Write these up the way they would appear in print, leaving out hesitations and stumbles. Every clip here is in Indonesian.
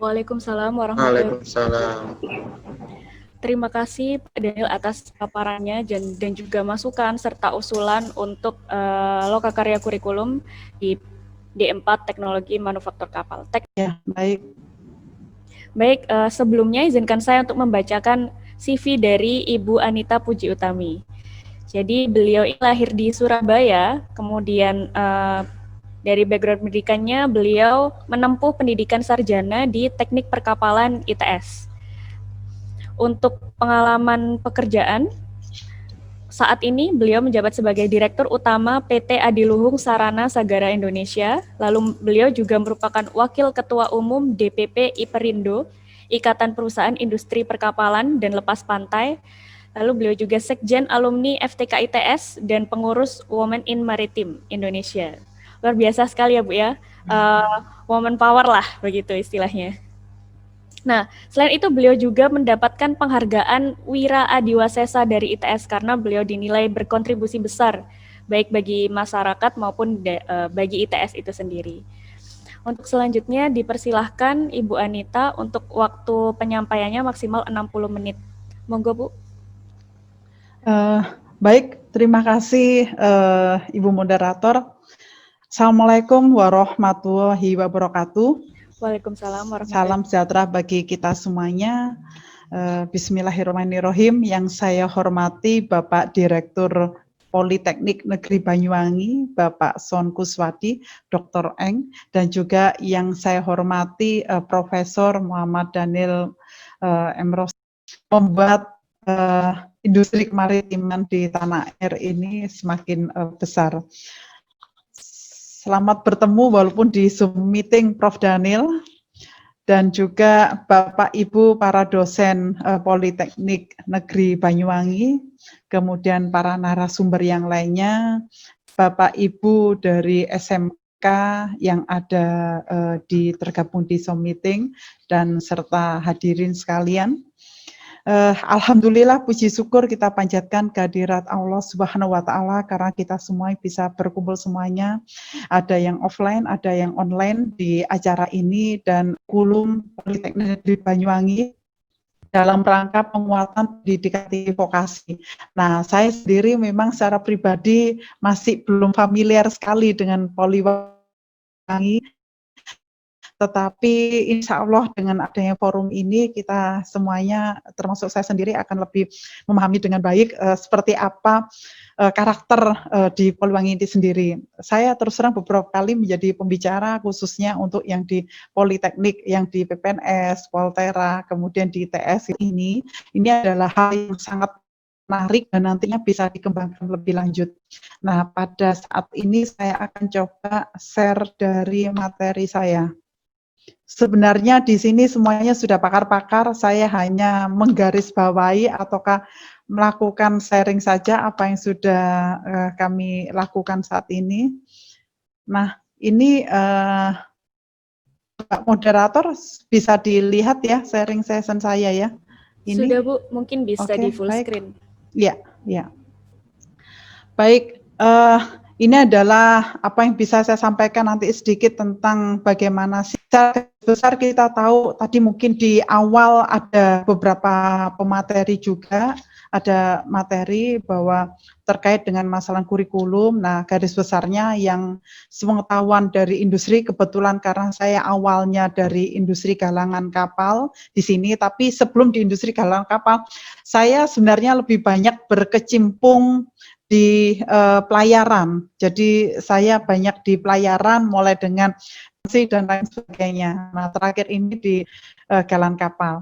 Waalaikumsalam warahmatullahi Waalaikumsalam. Terima kasih Pak Daniel atas paparannya dan juga masukan serta usulan untuk lokakarya kurikulum di D4 Teknologi Manufaktur Kapal. Ya, baik. Baik, sebelumnya izinkan saya untuk membacakan CV dari Ibu Anita Puji Utami. Jadi beliau lahir di Surabaya, kemudian dari background pendidikannya beliau menempuh pendidikan sarjana di Teknik Perkapalan ITS. Untuk pengalaman pekerjaan, saat ini beliau menjabat sebagai Direktur Utama PT Adiluhung Sarana Sagara Indonesia. Lalu beliau juga merupakan Wakil Ketua Umum DPP Iperindo, Ikatan Perusahaan Industri Perkapalan dan Lepas Pantai. Lalu beliau juga Sekjen Alumni FTK ITS dan pengurus Women in Maritime Indonesia. Luar biasa sekali ya Bu ya, woman power lah begitu istilahnya. Nah, selain itu beliau juga mendapatkan penghargaan Wira Adiwasesa dari ITS karena beliau dinilai berkontribusi besar baik bagi masyarakat maupun bagi ITS itu sendiri. Untuk selanjutnya dipersilahkan Ibu Anita untuk waktu penyampaiannya maksimal 60 menit. Monggo Bu. Baik, terima kasih Ibu Moderator. Assalamualaikum warahmatullahi wabarakatuh. Waalaikumsalam warahmatullahi Salam sejahtera bagi kita semuanya. Bismillahirrahmanirrahim. Yang saya hormati Bapak Direktur Politeknik Negeri Banyuwangi, Bapak Son Kuswadi, Dr. Eng, dan juga yang saya hormati Profesor Muhammad Daniel Emros, membuat industri kemaritiman di tanah air ini semakin besar. Selamat bertemu walaupun di Zoom meeting Prof. Daniel dan juga Bapak Ibu para dosen Politeknik Negeri Banyuwangi, kemudian para narasumber yang lainnya, Bapak Ibu dari SMK yang ada tergabung di Zoom meeting dan serta hadirin sekalian. Alhamdulillah, puji syukur kita panjatkan kehadirat Allah Subhanahu wa Ta'ala karena kita semua bisa berkumpul semuanya. Ada yang offline, ada yang online di acara ini, dan kurikulum Politeknik Negeri Banyuwangi dalam rangka penguatan pendidikan vokasi. Nah, saya sendiri memang secara pribadi masih belum familiar sekali dengan Poliwangi, tetapi insya Allah dengan adanya forum ini kita semuanya termasuk saya sendiri akan lebih memahami dengan baik seperti apa karakter di Poliwangi ini sendiri. Saya terus terang beberapa kali menjadi pembicara khususnya untuk yang di Politeknik, yang di PPNS, Poltera, kemudian di ITS ini adalah hal yang sangat menarik dan nantinya bisa dikembangkan lebih lanjut. Nah, pada saat ini saya akan coba share dari materi saya. Sebenarnya di sini semuanya sudah pakar-pakar, saya hanya menggarisbawahi ataukah melakukan sharing saja apa yang sudah kami lakukan saat ini. Nah, ini Pak Moderator bisa dilihat ya sharing session saya ya. Ini. Sudah Bu, mungkin bisa di full baik. screen. Ya, ya. Baik, ini adalah apa yang bisa saya sampaikan nanti sedikit tentang bagaimana secara besar kita tahu tadi mungkin di awal ada beberapa pemateri juga, ada materi bahwa terkait dengan masalah kurikulum. Nah, garis besarnya yang sepengetahuan dari industri, kebetulan karena saya awalnya dari industri galangan kapal di sini, tapi sebelum di industri galangan kapal, saya sebenarnya lebih banyak berkecimpung di pelayaran. Jadi saya banyak di pelayaran mulai dengan dan lain sebagainya. Nah, terakhir ini di galangan kapal.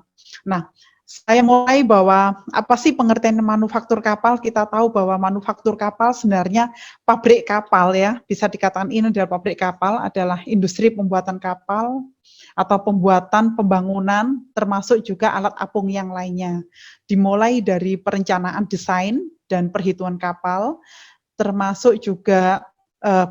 Nah, saya mulai bahwa apa sih pengertian manufaktur kapal? Kita tahu bahwa manufaktur kapal sebenarnya pabrik kapal ya, bisa dikatakan ini adalah pabrik kapal, adalah industri pembuatan kapal atau pembuatan pembangunan termasuk juga alat apung yang lainnya. Dimulai dari perencanaan desain dan perhitungan kapal, termasuk juga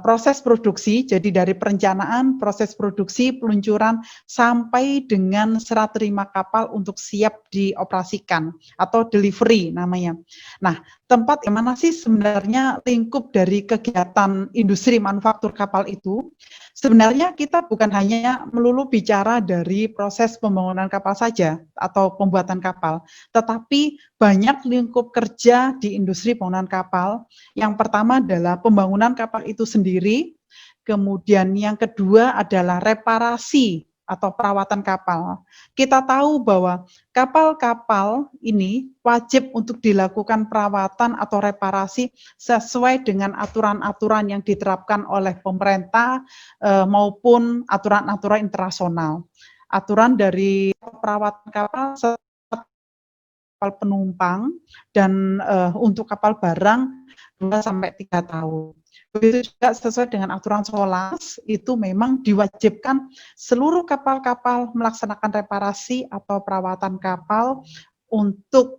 proses produksi, jadi dari perencanaan, proses produksi, peluncuran, sampai dengan serah terima kapal untuk siap dioperasikan atau delivery namanya. Nah, tempat yang mana sih sebenarnya lingkup dari kegiatan industri manufaktur kapal itu? Sebenarnya kita bukan hanya melulu bicara dari proses pembangunan kapal saja atau pembuatan kapal, tetapi banyak lingkup kerja di industri pembangunan kapal. Yang pertama adalah pembangunan kapal itu sendiri, kemudian yang kedua adalah reparasi atau perawatan kapal. Kita tahu bahwa kapal-kapal ini wajib untuk dilakukan perawatan atau reparasi sesuai dengan aturan-aturan yang diterapkan oleh pemerintah maupun aturan-aturan internasional. Aturan dari perawatan kapal kapal penumpang dan untuk kapal barang 2 sampai 3 tahun. Begitu juga sesuai dengan aturan SOLAS, itu memang diwajibkan seluruh kapal-kapal melaksanakan reparasi atau perawatan kapal untuk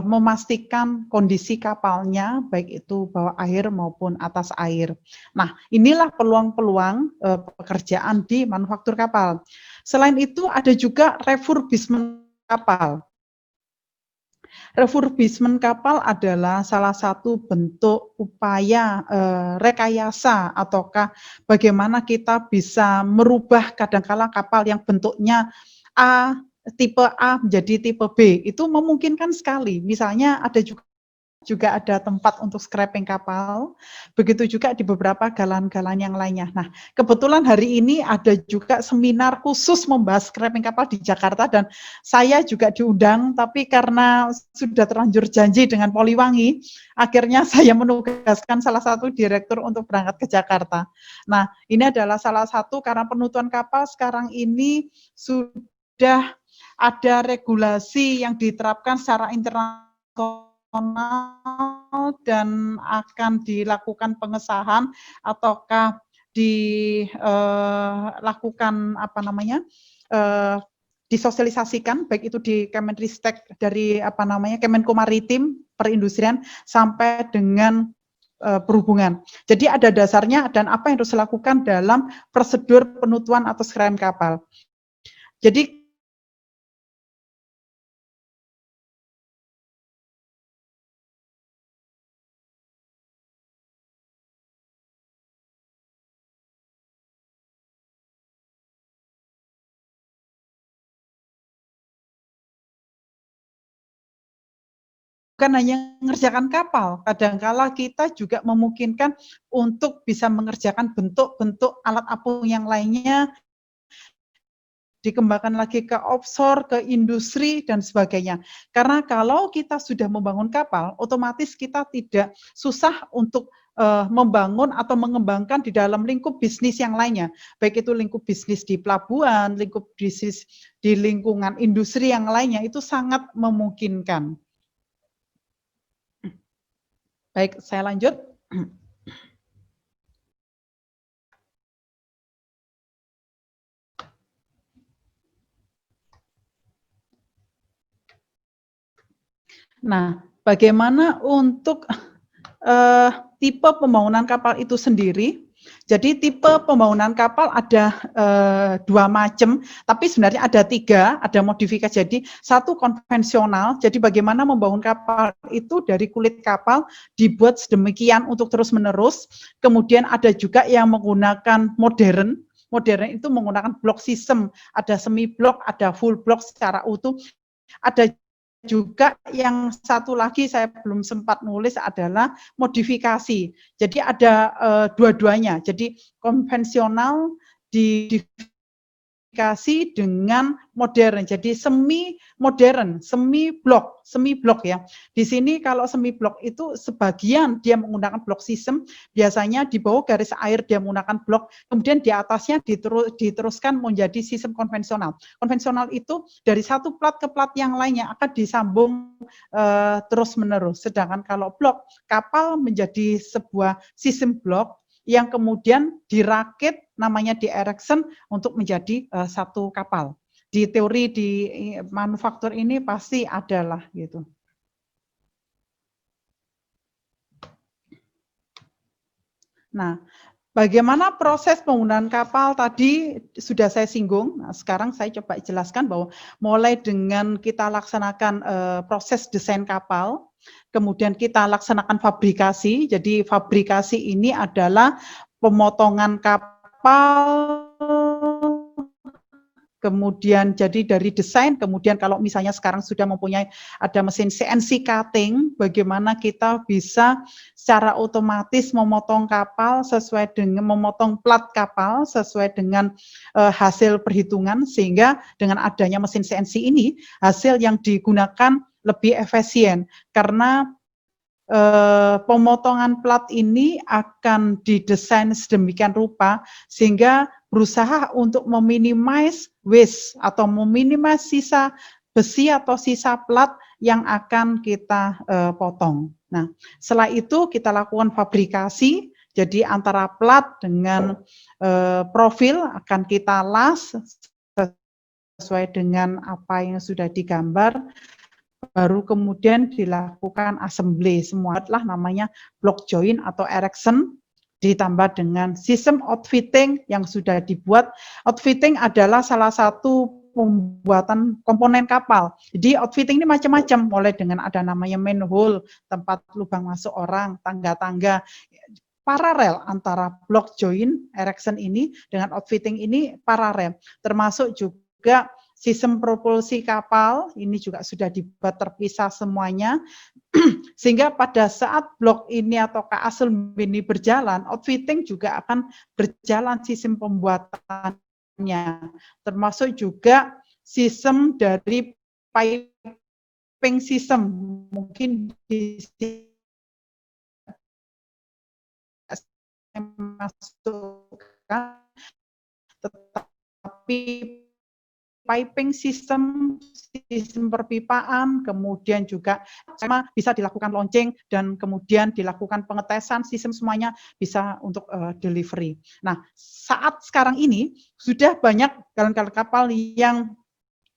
memastikan kondisi kapalnya, baik itu bawah air maupun atas air. Nah, inilah peluang-peluang pekerjaan di manufaktur kapal. Selain itu ada juga refurbishment kapal. Refurbishment kapal adalah salah satu bentuk upaya rekayasa ataukah bagaimana kita bisa merubah kadangkala kapal yang bentuknya A, tipe A menjadi tipe B. Itu memungkinkan sekali. Misalnya ada juga ada tempat untuk scrapping kapal, begitu juga di beberapa galan-galan yang lainnya. Nah, kebetulan hari ini ada juga seminar khusus membahas scrapping kapal di Jakarta dan saya juga diundang, tapi karena sudah terlanjur janji dengan Poliwangi, akhirnya saya menugaskan salah satu direktur untuk berangkat ke Jakarta. Nah, ini adalah salah satu karena penutupan kapal sekarang ini sudah ada regulasi yang diterapkan secara internasional dan akan dilakukan pengesahan ataukah dilakukan disosialisasikan baik itu di Kemenristek dari Kemenko Maritim Perindustrian sampai dengan perhubungan. Jadi ada dasarnya dan apa yang harus dilakukan dalam prosedur penutupan atau scrapping kapal. Jadi bukan hanya mengerjakan kapal, kadangkala kita juga memungkinkan untuk bisa mengerjakan bentuk-bentuk alat apung yang lainnya, dikembangkan lagi ke offshore, ke industri, dan sebagainya. Karena kalau kita sudah membangun kapal, otomatis kita tidak susah untuk membangun atau mengembangkan di dalam lingkup bisnis yang lainnya, baik itu lingkup bisnis di pelabuhan, lingkup bisnis di lingkungan industri yang lainnya, itu sangat memungkinkan. Baik, saya lanjut. Nah, bagaimana untuk tipe pembangunan kapal itu sendiri? Jadi tipe pembangunan kapal ada 2 macam, tapi sebenarnya ada 3, ada modifikasi. Jadi satu konvensional, jadi bagaimana membangun kapal itu dari kulit kapal dibuat sedemikian untuk terus-menerus. Kemudian ada juga yang menggunakan modern. Modern itu menggunakan block system, ada semi block, ada full block secara utuh. Ada juga yang satu lagi saya belum sempat nulis adalah modifikasi. Jadi ada dua-duanya. Jadi konvensional dimodifikasi dengan modern. Jadi semi modern, semi blok ya. Di sini kalau semi blok itu sebagian dia menggunakan blok sistem, biasanya di bawah garis air dia menggunakan blok, kemudian di atasnya diteruskan menjadi sistem konvensional. Konvensional itu dari satu plat ke plat yang lainnya akan disambung terus-menerus. Sedangkan kalau blok, kapal menjadi sebuah sistem blok yang kemudian dirakit namanya di erection untuk menjadi satu kapal. Di teori di manufaktur ini pasti adalah gitu. Nah, Bagaimana proses penggunaan kapal tadi sudah saya singgung. Nah, sekarang saya coba jelaskan bahwa mulai dengan kita laksanakan proses desain kapal, kemudian kita laksanakan fabrikasi. Jadi fabrikasi ini adalah pemotongan kapal, kemudian jadi dari desain, kemudian kalau misalnya sekarang sudah mempunyai ada mesin CNC cutting, bagaimana kita bisa secara otomatis memotong kapal sesuai dengan memotong plat kapal sesuai dengan hasil perhitungan, sehingga dengan adanya mesin CNC ini hasil yang digunakan lebih efisien karena pemotongan plat ini akan didesain sedemikian rupa sehingga berusaha untuk meminimais waste atau meminimais sisa besi atau sisa plat yang akan kita potong. Nah, setelah itu kita lakukan fabrikasi, jadi antara plat dengan profil akan kita las sesuai dengan apa yang sudah digambar. Baru kemudian dilakukan assembly, semua adalah namanya block joint atau erection, ditambah dengan sistem outfitting yang sudah dibuat. Outfitting adalah salah satu pembuatan komponen kapal. Jadi outfitting ini macam-macam, mulai dengan ada namanya manhole, tempat lubang masuk orang, tangga-tangga. Paralel antara block joint erection ini dengan outfitting ini paralel, termasuk juga sistem propulsi kapal ini juga sudah dibuat terpisah semuanya, sehingga pada saat blok ini atau assembly ini berjalan, outfitting juga akan berjalan sistem pembuatannya, termasuk juga sistem dari piping system, mungkin di masukkan, tetapi piping system, sistem perpipaan, kemudian juga bisa dilakukan launching dan kemudian dilakukan pengetesan, sistem semuanya bisa untuk delivery. Nah, saat sekarang ini sudah banyak galangan kapal yang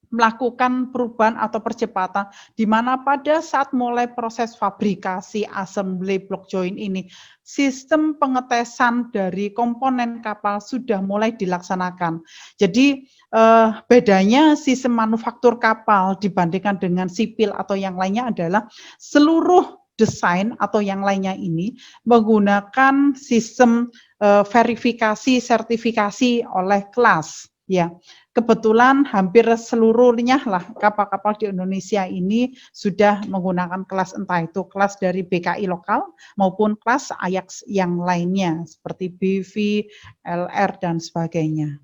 melakukan perubahan atau percepatan, di mana pada saat mulai proses fabrikasi assembly block joint ini, sistem pengetesan dari komponen kapal sudah mulai dilaksanakan. Jadi bedanya sistem manufaktur kapal dibandingkan dengan sipil atau yang lainnya adalah seluruh desain atau yang lainnya ini menggunakan sistem verifikasi sertifikasi oleh kelas, ya. Kebetulan hampir seluruhnya lah kapal-kapal di Indonesia ini sudah menggunakan kelas, entah itu kelas dari BKI lokal maupun kelas Ajax yang lainnya seperti BV, LR dan sebagainya.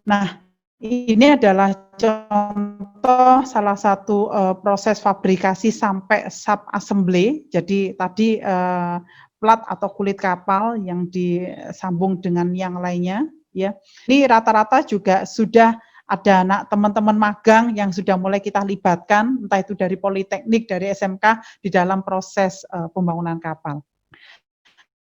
Nah, ini adalah contoh salah satu proses fabrikasi sampai sub assembly. Jadi tadi plat atau kulit kapal yang disambung dengan yang lainnya. Ya, ini rata-rata juga sudah ada anak teman-teman magang yang sudah mulai kita libatkan, entah itu dari Politeknik, dari SMK di dalam proses pembangunan kapal.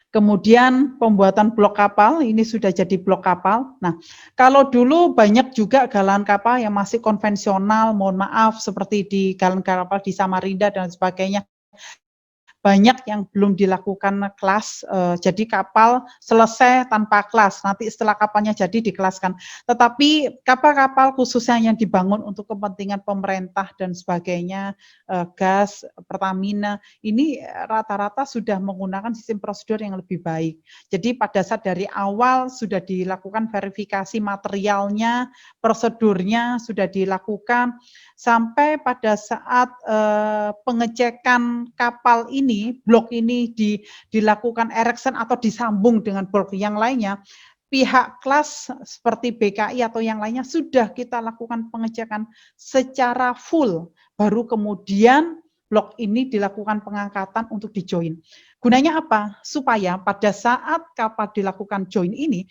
Kemudian pembuatan blok kapal, ini sudah jadi blok kapal. Nah, kalau dulu banyak juga galangan kapal yang masih konvensional, mohon maaf, seperti di galangan kapal di Samarinda dan sebagainya, banyak yang belum dilakukan kelas, jadi kapal selesai tanpa kelas, nanti setelah kapalnya jadi dikelaskan. Tetapi kapal-kapal khususnya yang dibangun untuk kepentingan pemerintah dan sebagainya, gas, Pertamina, ini rata-rata sudah menggunakan sistem prosedur yang lebih baik. Jadi pada saat dari awal sudah dilakukan verifikasi materialnya, prosedurnya sudah dilakukan, sampai pada saat pengecekan kapal ini, blok ini dilakukan erection atau disambung dengan blok yang lainnya, pihak kelas seperti BKI atau yang lainnya sudah kita lakukan pengecekan secara full, baru kemudian blok ini dilakukan pengangkatan untuk di-join. Gunanya apa? Supaya pada saat kapal dilakukan join ini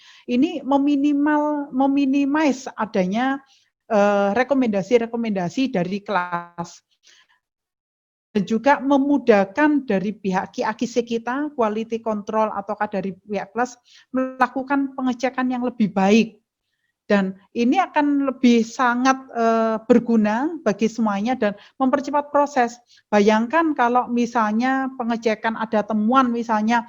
meminimais adanya rekomendasi-rekomendasi dari kelas, dan juga memudahkan dari pihak QAQC kita, quality control ataukah dari pihak kelas melakukan pengecekan yang lebih baik. Dan ini akan lebih sangat berguna bagi semuanya dan mempercepat proses. Bayangkan kalau misalnya pengecekan ada temuan misalnya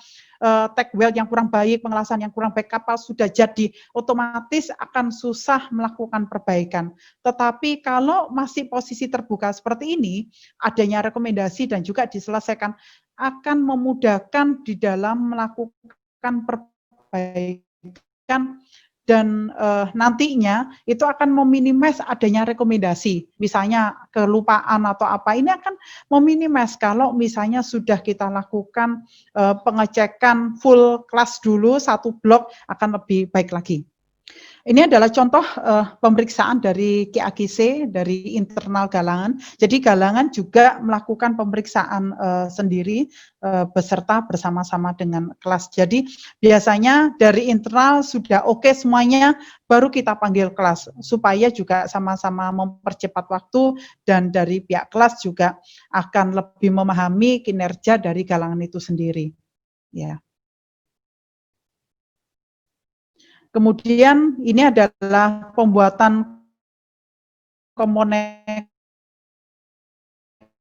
take well yang kurang baik, pengelasan yang kurang baik, kapal sudah jadi, otomatis akan susah melakukan perbaikan. Tetapi kalau masih posisi terbuka seperti ini, adanya rekomendasi dan juga diselesaikan akan memudahkan di dalam melakukan perbaikan dan nantinya itu akan meminimais adanya rekomendasi, misalnya kelupaan atau apa, ini akan meminimais kalau misalnya sudah kita lakukan pengecekan full kelas dulu, satu blok akan lebih baik lagi. Ini adalah contoh pemeriksaan dari KAGC, dari internal Galangan. Jadi Galangan juga melakukan pemeriksaan sendiri beserta bersama-sama dengan kelas. Jadi biasanya dari internal sudah oke semuanya, baru kita panggil kelas supaya juga sama-sama mempercepat waktu dan dari pihak kelas juga akan lebih memahami kinerja dari Galangan itu sendiri. Ya. Kemudian ini adalah pembuatan komponen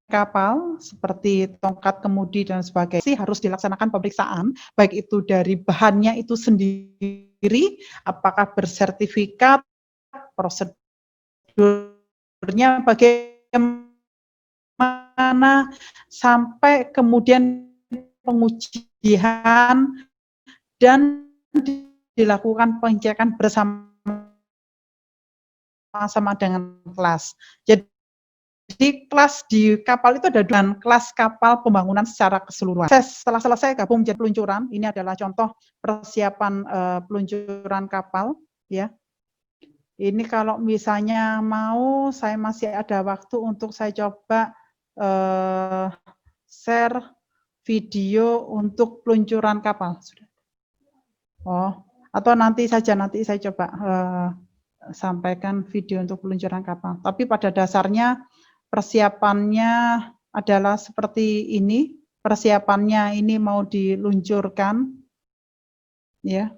kapal seperti tongkat kemudi dan sebagainya, harus dilaksanakan pemeriksaan, baik itu dari bahannya itu sendiri, apakah bersertifikat, prosedurnya bagaimana, sampai kemudian pengujian dan dilakukan pengecekan bersama dengan kelas. Jadi kelas di kapal itu ada dengan kelas kapal pembangunan secara keseluruhan. Setelah selesai gabung menjadi peluncuran, ini adalah contoh persiapan peluncuran kapal, ya. Ini kalau misalnya mau, saya masih ada waktu untuk saya coba share video untuk peluncuran kapal. Oh, atau nanti saya coba sampaikan video untuk peluncuran kapal. Tapi pada dasarnya persiapannya adalah seperti ini. Persiapannya ini mau diluncurkan, ya.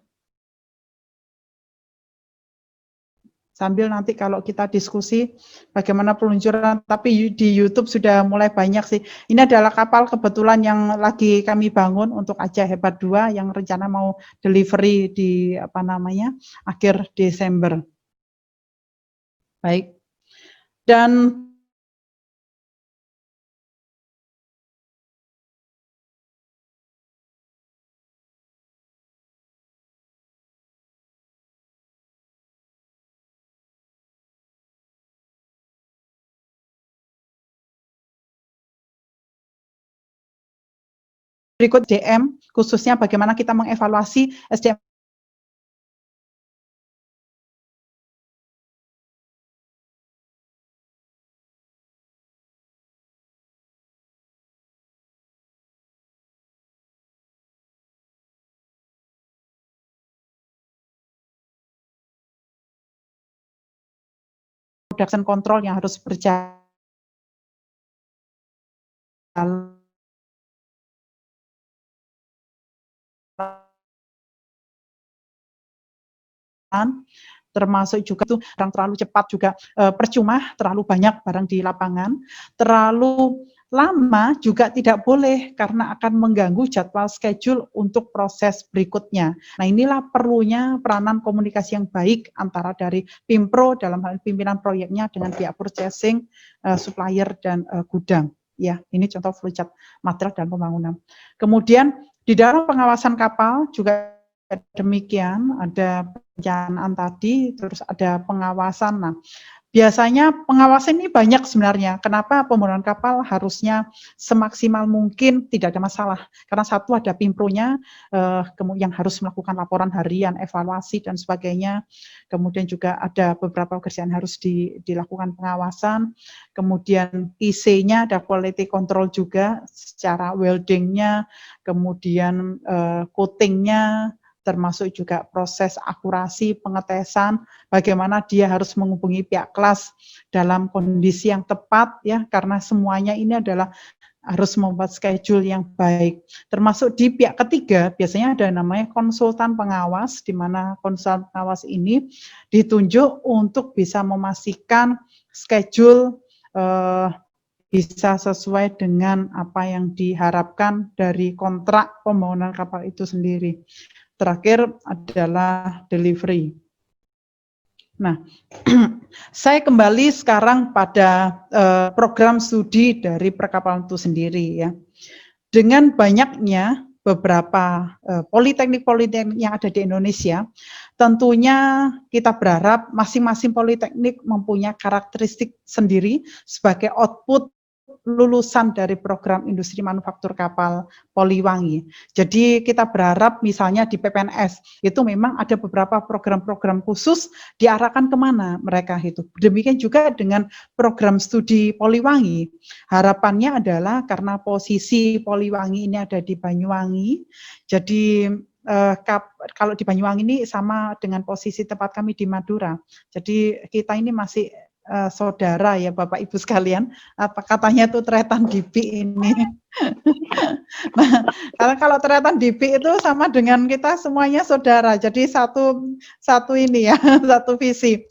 Sambil nanti kalau kita diskusi bagaimana peluncuran, tapi di YouTube sudah mulai banyak sih. Ini adalah kapal kebetulan yang lagi kami bangun untuk Aceh Hebat 2 yang rencana mau delivery di akhir Desember. Baik. Dan berikut DM, khususnya bagaimana kita mengevaluasi SDM production control yang harus berjalan termasuk juga itu barang terlalu cepat juga percuma, terlalu banyak barang di lapangan, terlalu lama juga tidak boleh karena akan mengganggu jadwal schedule untuk proses berikutnya. Nah, inilah perlunya peranan komunikasi yang baik antara dari Pimpro dalam hal pimpinan proyeknya dengan pihak purchasing, supplier dan gudang. Ya, ini contoh flowchart material dan pembangunan. Kemudian di dalam pengawasan kapal juga demikian, ada perencanaan tadi, terus ada pengawasan. Nah, biasanya pengawasan ini banyak sebenarnya. Kenapa pembangunan kapal harusnya semaksimal mungkin tidak ada masalah. Karena satu ada Pimpronya yang harus melakukan laporan harian, evaluasi dan sebagainya. Kemudian juga ada beberapa pekerjaan harus dilakukan pengawasan. Kemudian IC-nya ada quality control juga secara welding-nya, kemudian coating-nya, termasuk juga proses akurasi pengetesan, bagaimana dia harus menghubungi pihak kelas dalam kondisi yang tepat, ya, karena semuanya ini adalah harus membuat schedule yang baik. Termasuk di pihak ketiga, biasanya ada namanya konsultan pengawas, di mana konsultan pengawas ini ditunjuk untuk bisa memastikan schedule bisa sesuai dengan apa yang diharapkan dari kontrak pembangunan kapal itu sendiri. Terakhir adalah delivery. Nah, saya kembali sekarang pada program studi dari perkapalan itu sendiri ya. Dengan banyaknya beberapa politeknik-politeknik yang ada di Indonesia, tentunya kita berharap masing-masing politeknik mempunyai karakteristik sendiri sebagai output lulusan dari program industri manufaktur kapal Poliwangi. Jadi kita berharap misalnya di PPNS itu memang ada beberapa program-program khusus diarahkan kemana mereka itu. Demikian juga dengan program studi Poliwangi. Harapannya adalah karena posisi Poliwangi ini ada di Banyuwangi, jadi kalau di Banyuwangi ini sama dengan posisi tempat kami di Madura. Jadi kita ini masih saudara ya Bapak Ibu sekalian, apa katanya itu Tretan Dipi ini. Nah, karena kalau Tretan Dipi itu sama dengan kita semuanya saudara, jadi satu ini ya, satu visi.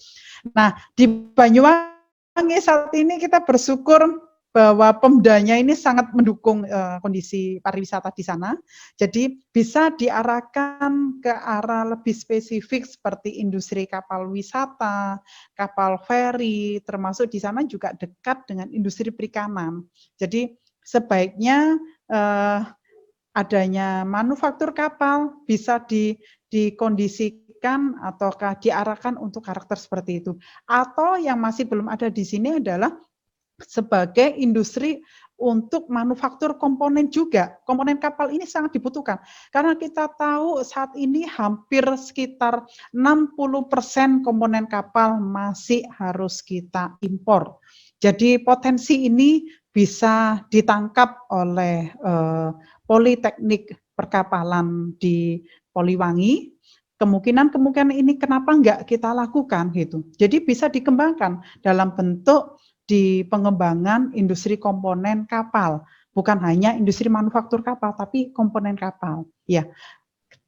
Nah, di Banyuwangi saat ini kita bersyukur bahwa Pemdanya ini sangat mendukung kondisi pariwisata di sana. Jadi bisa diarahkan ke arah lebih spesifik seperti industri kapal wisata, kapal feri, termasuk di sana juga dekat dengan industri perikanan. Jadi sebaiknya adanya manufaktur kapal bisa dikondisikan ataukah diarahkan untuk karakter seperti itu. Atau yang masih belum ada di sini adalah sebagai industri untuk manufaktur komponen juga. Komponen kapal ini sangat dibutuhkan. Karena kita tahu saat ini hampir sekitar 60% komponen kapal masih harus kita impor. Jadi potensi ini bisa ditangkap oleh Politeknik Perkapalan di Poliwangi. Kemungkinan ini kenapa enggak kita lakukan gitu. Jadi bisa dikembangkan dalam bentuk di pengembangan industri komponen kapal, bukan hanya industri manufaktur kapal, tapi komponen kapal. Ya,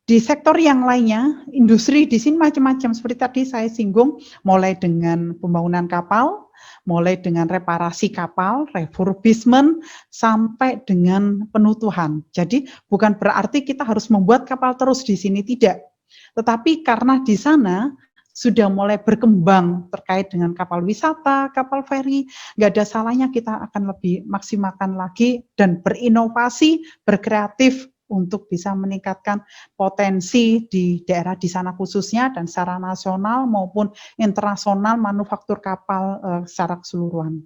di sektor yang lainnya, industri di sini macam-macam. Seperti tadi saya singgung, mulai dengan pembangunan kapal, mulai dengan reparasi kapal, refurbishment, sampai dengan penutuhan. Jadi bukan berarti kita harus membuat kapal terus di sini, tidak. Tetapi karena di sana sudah mulai berkembang terkait dengan kapal wisata, kapal feri, nggak ada salahnya kita akan lebih maksimalkan lagi dan berinovasi, berkreatif untuk bisa meningkatkan potensi di daerah di sana khususnya dan secara nasional maupun internasional manufaktur kapal secara keseluruhan.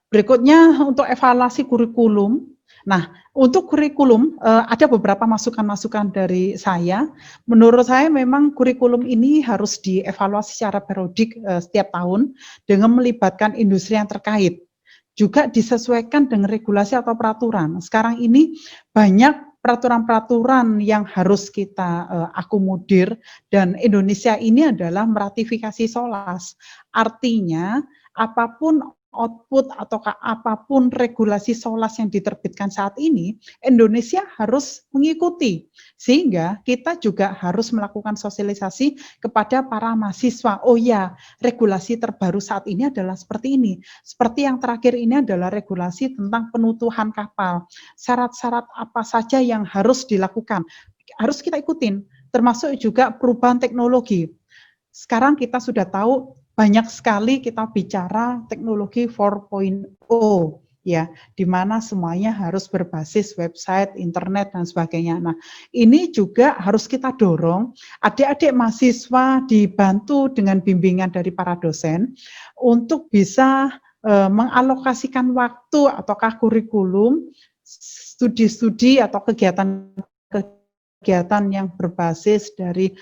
Berikutnya untuk evaluasi kurikulum. Nah, untuk kurikulum ada beberapa masukan-masukan dari saya. Menurut saya memang kurikulum ini harus dievaluasi secara periodik setiap tahun dengan melibatkan industri yang terkait. Juga disesuaikan dengan regulasi atau peraturan. Sekarang ini banyak peraturan-peraturan yang harus kita akomodir dan Indonesia ini adalah meratifikasi SOLAS. Artinya apapun output atau apapun regulasi SOLAS yang diterbitkan saat ini, Indonesia harus mengikuti. Sehingga kita juga harus melakukan sosialisasi kepada para mahasiswa. Oh ya, regulasi terbaru saat ini adalah seperti ini. Seperti yang terakhir ini adalah regulasi tentang penutuhan kapal. Syarat-syarat apa saja yang harus dilakukan. Harus kita ikutin, termasuk juga perubahan teknologi. Sekarang kita sudah tahu banyak sekali kita bicara teknologi 4.0 ya, di mana semuanya harus berbasis website, internet dan sebagainya. Nah, ini juga harus kita dorong adik-adik mahasiswa dibantu dengan bimbingan dari para dosen untuk bisa mengalokasikan waktu ataukah kurikulum studi-studi atau kegiatan yang berbasis dari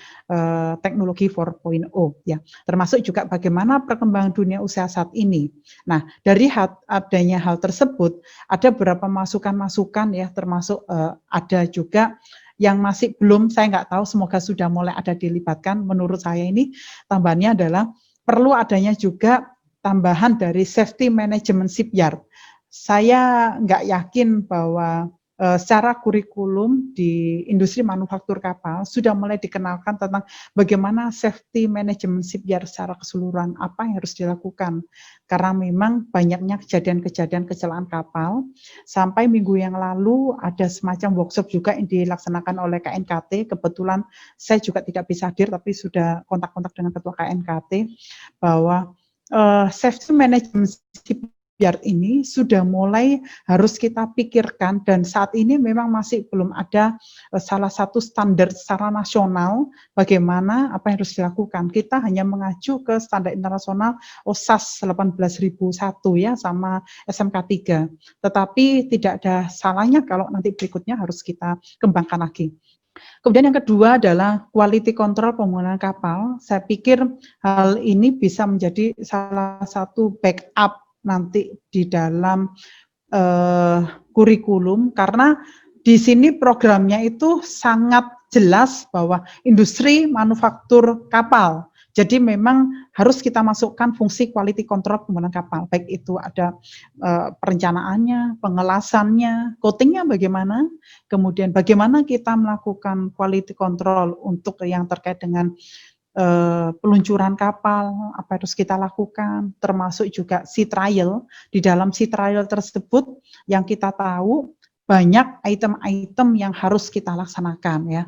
teknologi 4.0 ya, termasuk juga bagaimana perkembangan dunia usaha saat ini. Nah, dari adanya hal tersebut ada beberapa masukan-masukan ya, termasuk ada juga yang masih belum, saya nggak tahu, semoga sudah mulai ada dilibatkan. Menurut saya ini tambahannya adalah perlu adanya juga tambahan dari safety management shipyard. Saya nggak yakin bahwa secara kurikulum di industri manufaktur kapal sudah mulai dikenalkan tentang bagaimana safety management shipyard secara keseluruhan, apa yang harus dilakukan. Karena memang banyaknya kejadian-kejadian kecelakaan kapal, sampai minggu yang lalu ada semacam workshop juga yang dilaksanakan oleh KNKT, kebetulan saya juga tidak bisa hadir, tapi sudah kontak-kontak dengan Ketua KNKT, bahwa safety management shipyard ini sudah mulai harus kita pikirkan, dan saat ini memang masih belum ada salah satu standar secara nasional bagaimana apa yang harus dilakukan. Kita hanya mengacu ke standar internasional OSAS 18001 ya, sama SMK 3. Tetapi tidak ada salahnya kalau nanti berikutnya harus kita kembangkan lagi. Kemudian yang kedua adalah quality control pembangunan kapal. Saya pikir hal ini bisa menjadi salah satu backup nanti di dalam kurikulum, karena di sini programnya itu sangat jelas bahwa industri manufaktur kapal. Jadi memang harus kita masukkan fungsi quality control pembangunan kapal, baik itu ada perencanaannya, pengelasannya, coatingnya bagaimana, kemudian bagaimana kita melakukan quality control untuk yang terkait dengan peluncuran kapal, apa harus kita lakukan, termasuk juga sea trial. Di dalam sea trial tersebut yang kita tahu banyak item-item yang harus kita laksanakan ya.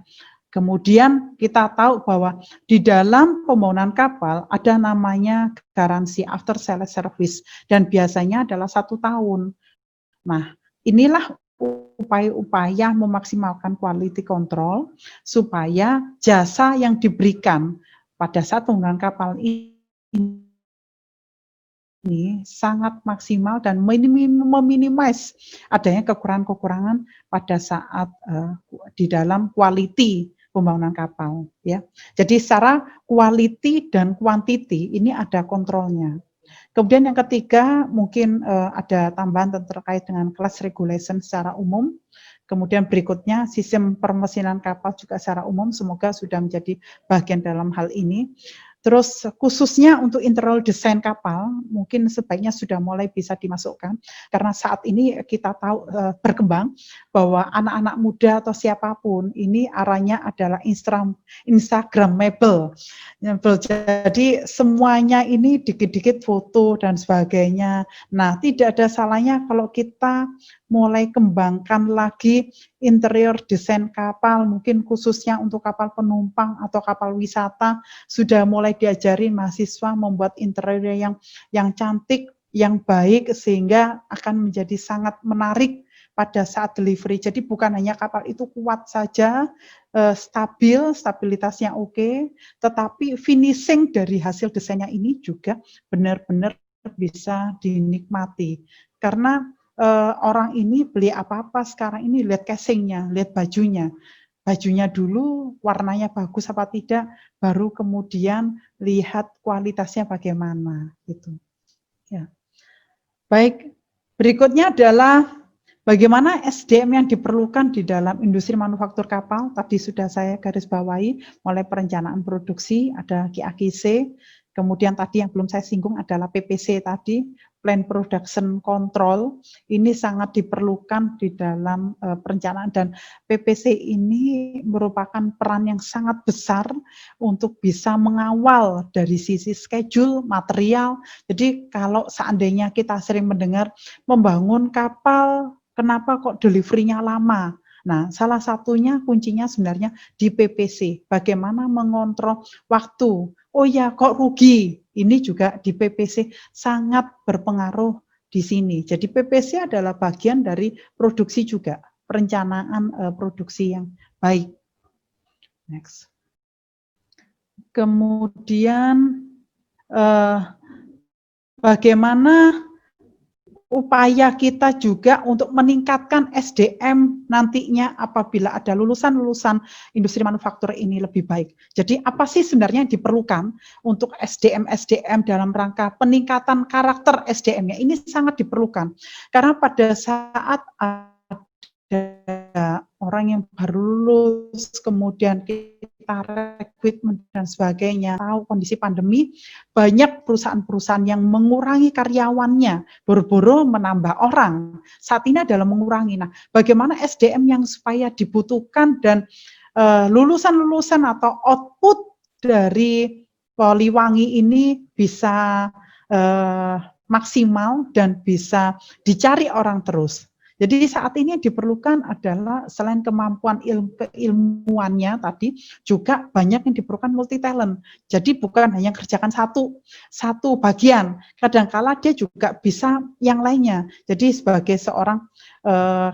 Kemudian kita tahu bahwa di dalam pembangunan kapal ada namanya garansi after sales service, dan biasanya adalah 1 tahun. Nah, inilah upaya-upaya memaksimalkan quality control supaya jasa yang diberikan pada saat penggunaan kapal ini sangat maksimal dan meminimais adanya kekurangan-kekurangan pada saat di dalam quality pembangunan kapal ya. Jadi secara quality dan quantity ini ada kontrolnya. Kemudian yang ketiga mungkin ada tambahan terkait dengan class regulation secara umum. Kemudian berikutnya sistem permesinan kapal juga secara umum semoga sudah menjadi bagian dalam hal ini. Terus khususnya untuk interior desain kapal mungkin sebaiknya sudah mulai bisa dimasukkan, karena saat ini kita tahu berkembang bahwa anak-anak muda atau siapapun ini arahnya adalah Instagramable. Jadi semuanya ini dikit-dikit foto dan sebagainya. Nah, tidak ada salahnya kalau kita mulai kembangkan lagi interior desain kapal, mungkin khususnya untuk kapal penumpang atau kapal wisata, sudah mulai diajari mahasiswa membuat interior yang cantik, yang baik, sehingga akan menjadi sangat menarik pada saat delivery. Jadi bukan hanya kapal itu kuat saja, stabil, stabilitasnya oke, tetapi finishing dari hasil desainnya ini juga benar-benar bisa dinikmati. Karena orang ini beli apa-apa sekarang ini lihat casingnya, lihat bajunya. Bajunya dulu warnanya bagus apa tidak, baru kemudian lihat kualitasnya bagaimana gitu. Ya. Baik, berikutnya adalah bagaimana SDM yang diperlukan di dalam industri manufaktur kapal. Tadi sudah saya garis bawahi, mulai perencanaan produksi, ada QAQC, kemudian tadi yang belum saya singgung adalah PPC tadi, Plan Production Control, ini sangat diperlukan di dalam perencanaan, dan PPC ini merupakan peran yang sangat besar untuk bisa mengawal dari sisi schedule, material. Jadi kalau seandainya kita sering mendengar membangun kapal, kenapa kok delivery-nya lama? Nah, salah satunya kuncinya sebenarnya di PPC, bagaimana mengontrol waktu. Oh ya, kok rugi? Ini juga di PPC sangat berpengaruh di sini. Jadi PPC adalah bagian dari produksi juga, perencanaan produksi yang baik. Next. Kemudian bagaimana upaya kita juga untuk meningkatkan SDM nantinya apabila ada lulusan-lulusan industri manufaktur ini lebih baik. Jadi apa sih sebenarnya yang diperlukan untuk SDM dalam rangka peningkatan karakter SDM-nya? Ini sangat diperlukan. Karena pada saat ada orang yang baru lulus, kemudian kita kita rekrutmen dan sebagainya, tahu kondisi pandemi, banyak perusahaan-perusahaan yang mengurangi karyawannya, boro-boro menambah orang. Saat ini adalah mengurangi. Nah, bagaimana SDM yang supaya dibutuhkan dan lulusan-lulusan atau output dari Poliwangi ini bisa maksimal dan bisa dicari orang terus. Jadi saat ini yang diperlukan adalah selain kemampuan keilmuannya tadi, juga banyak yang diperlukan multi talent. Jadi bukan hanya kerjakan satu bagian, kadangkala dia juga bisa yang lainnya. Jadi sebagai seorang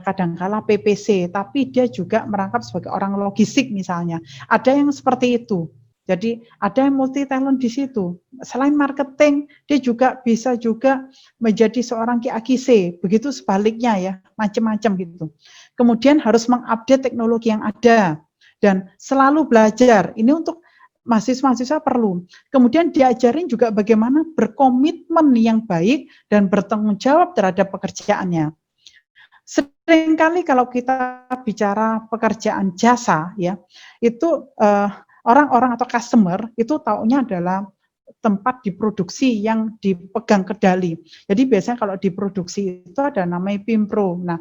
kadangkala PPC, tapi dia juga merangkap sebagai orang logistik misalnya. Ada yang seperti itu. Jadi ada yang multi talent di situ. Selain marketing, dia juga bisa juga menjadi seorang QA/QC. Begitu sebaliknya ya, macam-macam gitu. Kemudian harus mengupdate teknologi yang ada dan selalu belajar. Ini untuk mahasiswa-mahasiswa perlu. Kemudian diajarin juga bagaimana berkomitmen yang baik dan bertanggung jawab terhadap pekerjaannya. Seringkali kalau kita bicara pekerjaan jasa ya, itu orang-orang atau customer itu taunya adalah tempat diproduksi yang dipegang kendali. Jadi biasanya kalau diproduksi itu ada namanya Pimpro. Nah,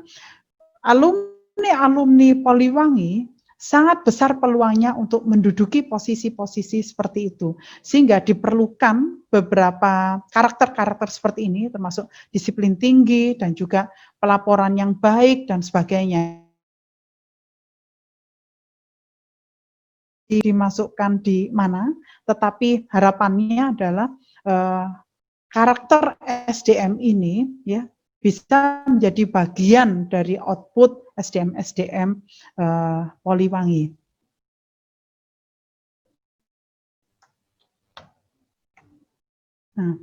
alumni Poliwangi sangat besar peluangnya untuk menduduki posisi-posisi seperti itu. Sehingga diperlukan beberapa karakter-karakter seperti ini, termasuk disiplin tinggi dan juga pelaporan yang baik dan sebagainya. Dimasukkan di mana, tetapi harapannya adalah karakter SDM ini ya bisa menjadi bagian dari output SDM Poliwangi. Nah,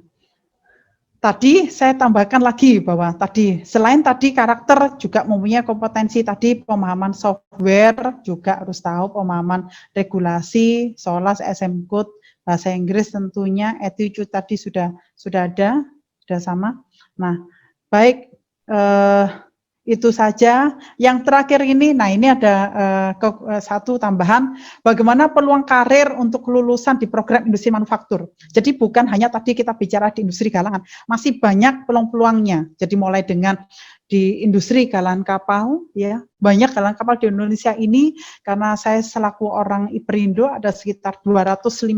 tadi saya tambahkan lagi bahwa selain tadi karakter juga mempunyai kompetensi tadi pemahaman software, juga harus tahu pemahaman regulasi, SOLAS, SM Code, bahasa Inggris tentunya, attitude tadi sudah ada, sudah sama. Nah, baik itu saja. Yang terakhir ini, nah ini ada satu tambahan, bagaimana peluang karir untuk lulusan di program industri manufaktur. Jadi bukan hanya tadi kita bicara di industri galangan, masih banyak peluang-peluangnya. Jadi mulai dengan di industri galangan kapal, ya banyak galangan kapal di Indonesia ini, karena saya selaku orang Iperindo ada sekitar 250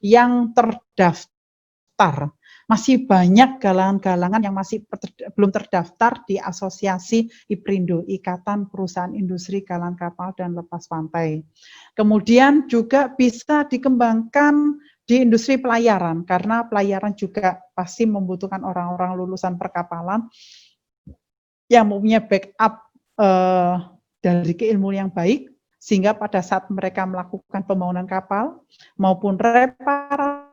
yang terdaftar. Masih banyak galangan-galangan yang masih belum terdaftar di Asosiasi Iperindo, Ikatan Perusahaan Industri Galangan Kapal dan Lepas Pantai. Kemudian juga bisa dikembangkan di industri pelayaran, karena pelayaran juga pasti membutuhkan orang-orang lulusan perkapalan yang mempunyai backup dari keilmuan yang baik, sehingga pada saat mereka melakukan pembangunan kapal maupun reparasi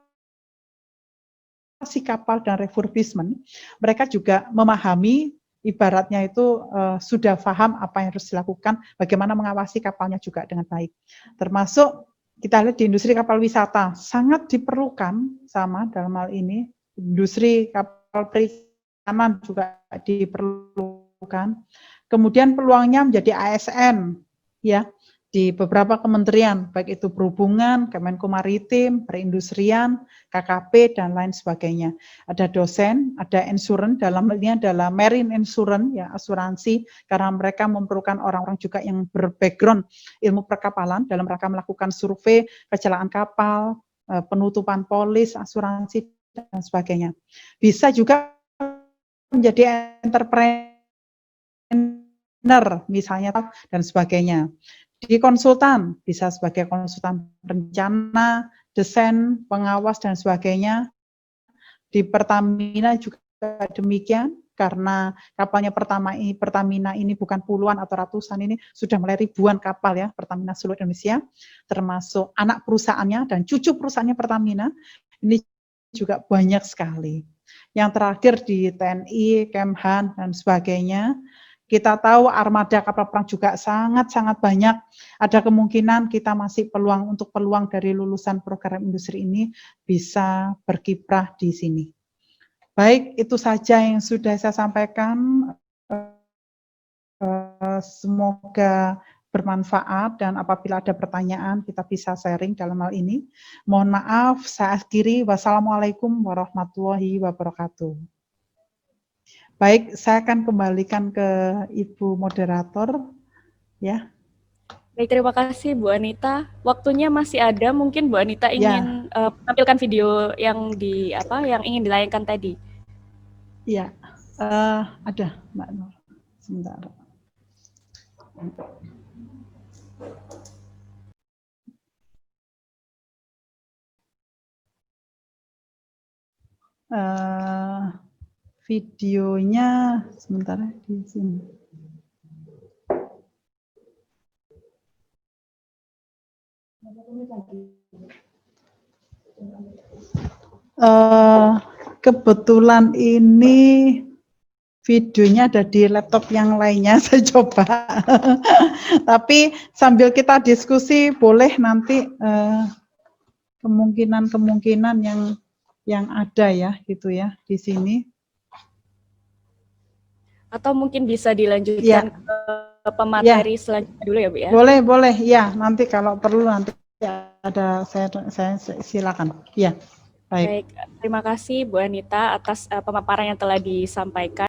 kapal dan refurbishment, mereka juga memahami, ibaratnya itu sudah paham apa yang harus dilakukan, bagaimana mengawasi kapalnya juga dengan baik. Termasuk kita lihat di industri kapal wisata, sangat diperlukan sama dalam hal ini, industri kapal perikanan juga diperlukan. Kemudian peluangnya menjadi ASN, ya, di beberapa kementerian, baik itu perhubungan, Kemenko Maritim, perindustrian, KKP, dan lain sebagainya. Ada dosen, ada insurance, dalam ini adalah marine insurance, ya asuransi, karena mereka memerlukan orang-orang juga yang berbackground ilmu perkapalan dalam rangka melakukan survei kecelakaan kapal, penutupan polis, asuransi, dan sebagainya. Bisa juga menjadi entrepreneur, misalnya, dan sebagainya. Di konsultan, bisa sebagai konsultan rencana, desain, pengawas, dan sebagainya. Di Pertamina juga demikian, karena kapalnya Pertamina ini bukan puluhan atau ratusan, ini sudah mulai ribuan kapal ya, Pertamina seluruh Indonesia, termasuk anak perusahaannya dan cucu perusahaannya Pertamina, ini juga banyak sekali. Yang terakhir di TNI, Kemhan, dan sebagainya. Kita tahu armada kapal perang juga sangat-sangat banyak. Ada kemungkinan kita masih peluang dari lulusan program industri ini bisa berkiprah di sini. Baik, itu saja yang sudah saya sampaikan. Semoga bermanfaat, dan apabila ada pertanyaan kita bisa sharing dalam hal ini. Mohon maaf, saya akhiri. Wassalamualaikum warahmatullahi wabarakatuh. Baik, saya akan kembalikan ke Ibu moderator, ya. Baik, terima kasih Bu Anita. Waktunya masih ada, mungkin Bu Anita ingin menampilkan video yang yang ingin dilayangkan tadi. Iya, ada Mbak Nur. Sebentar. Videonya sebentar di sini. Kebetulan ini videonya ada di laptop yang lainnya, saya coba. Tapi sambil kita diskusi, boleh nanti kemungkinan-kemungkinan yang ada ya, gitu ya, di sini. Atau mungkin bisa dilanjutkan ke pemateri selanjutnya dulu ya, Bu ya? Boleh, ya. Nanti kalau perlu nanti ada saya silakan. Ya, baik. Baik, terima kasih Bu Anita atas pemaparan yang telah disampaikan.